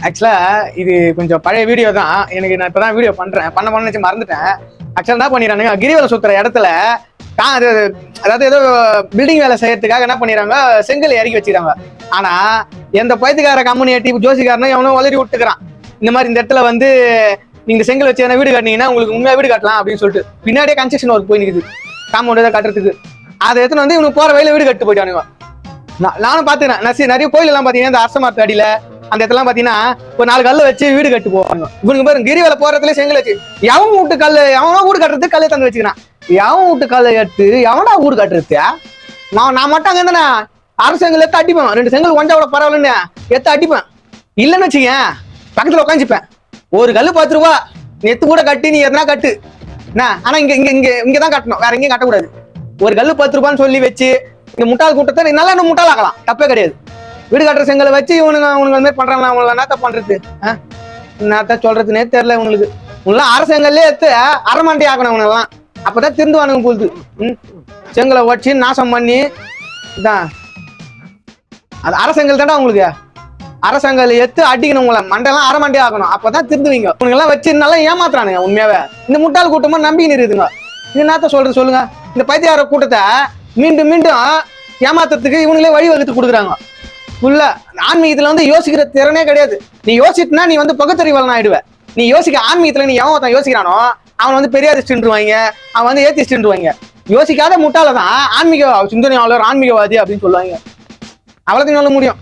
ஆக்சுவலா இது கொஞ்சம் பழைய வீடியோ தான். நான் இப்பதான் வீடியோ பண்ண வச்சு மறந்துட்டேன். ஆக்சுவலா என்ன பண்ணிடுறானுங்க, கிரிவலம் சுத்துற இடத்துல அதாவது ஏதோ பில்டிங் வேலை செய்யறதுக்காக என்ன பண்ணிடுறாங்க, செங்கல் இறக்கி வச்சுக்கிறாங்க. ஆனா எந்த பயிற்சிக்கார கம்யூனிட்டி ஜோசிக்காரனும் எவனோ வளரி விட்டுக்கிறான். இந்த மாதிரி இந்த இடத்துல வந்து நீங்க செங்கல் வச்சு வீடு கட்டினீங்கன்னா உங்களுக்கு உண்மையா வீடு கட்டலாம் அப்படின்னு சொல்லிட்டு பின்னாடியே கன்ஸ்ட்ரக்ஷன் ஒர்க் போய் நிக்குது காம்பவுண்ட் ஏதாவது கட்டுறதுக்கு. அதை எடுத்துன்னு வந்து இவனுக்கு போற வயல வீடு கட்டு போயிட்டானுங்க. நானும் பாத்துக்கிறேன். நிறைய கோயில் எல்லாம் பாத்தீங்கன்னா இந்த அரசமரத்து அடியில அந்த இடத்துல பாத்தீங்கன்னா ஒரு 4 கல்ல வச்சு வீடு கட்டு போவாங்க. இவனுக்கு பாருங்க கிரிவல போறதுல செங்கல் வச்சு எவன் வீட்டு கல்லு எவனோ வீடு கட்டுறதுக்கு கல்லை தந்து வச்சுக்கிறான். எவன் வீட்டு கல்லை எடுத்து எவனா வீடு கட்டுறது? நான் மட்டும் அங்க இருந்தா அரசெங்கல் எடுத்து அடிப்பேன். 2 செங்கல் கொஞ்சம் கூட பரவாயில்லன்னு எடுத்து அடிப்பேன். இல்லைன்னு வச்சுக்க பக்கத்துல உட்காந்துப்பேன். ஒரு கல்லு 10 ரூபா நெத்து கூட கட்டி நீ எதனா கட்டு. ஆனா இங்க இங்க இங்க இங்கதான் கட்டணும், வேற எங்கேயும் கட்டக்கூடாது. ஒரு கல்லு 10 ரூபான்னு சொல்லி வச்சு இந்த முட்டாள் கூட்டத்தை நல்லா இன்னும் முட்டாள் ஆக்கலாம், தப்பே கிடையாது. வீடு கட்டுற செங்கலை வச்சு இவனுங்க மாதிரி பண்றாங்க. அவங்களை என்னத்த பண்றது, என்னத்த சொல்றதுன்னே தெரியல இவங்களுக்கு. உங்களாம் அரசெங்கல்லே எடுத்து அரைமண்டி ஆக்கணும் இவனெல்லாம். அப்பதான் திருந்துவானுங்க போகுது. செங்கலை வச்சு நாசம் பண்ணி இதான் அது அரசெங்கல் தாண்டா உங்களுக்கு. அரசாங்கல் எடுத்து அடிக்கணும், உங்களை மண்டெல்லாம் அரைமண்டி ஆகணும், அப்பதான் திருந்துவீங்க. உனக்கெல்லாம் வச்சு நல்லா ஏமாத்துறானுங்க உண்மையாவே. இந்த முட்டாள் கூட்டமா நம்பின்னு இருக்குதுங்க. இது என்னத்த சொல்றது சொல்லுங்க. இந்த பைத்தியார கூட்டத்தை மீண்டும் மீண்டும் ஏமாத்துறதுக்கு இவங்களே வழி வகுத்து கொடுக்குறாங்க. ஃபுல்லா ஆன்மீகத்துல வந்து யோசிக்கிற திறனே கிடையாது. நீ யோசிச்சுனா நீ வந்து பகுத்தறிவாளன் ஆயிடுவ. நீ யோசிக்க ஆன்மீகத்துல நீ எவன் ஒருத்தன் யோசிக்கிறானோ அவன் வந்து பெரியாரிஸ்ட்ன்றுவாங்க, அவன் வந்து ஏத்திஸ்ட்ன்றுவாங்க. யோசிக்காத முட்டாளதான் ஆன்மீக சிந்தனையாளர், ஆன்மீகவாதி அப்படின்னு சொல்லுவாங்க. அவ்வளோத்தையும் சொல்ல முடியும்.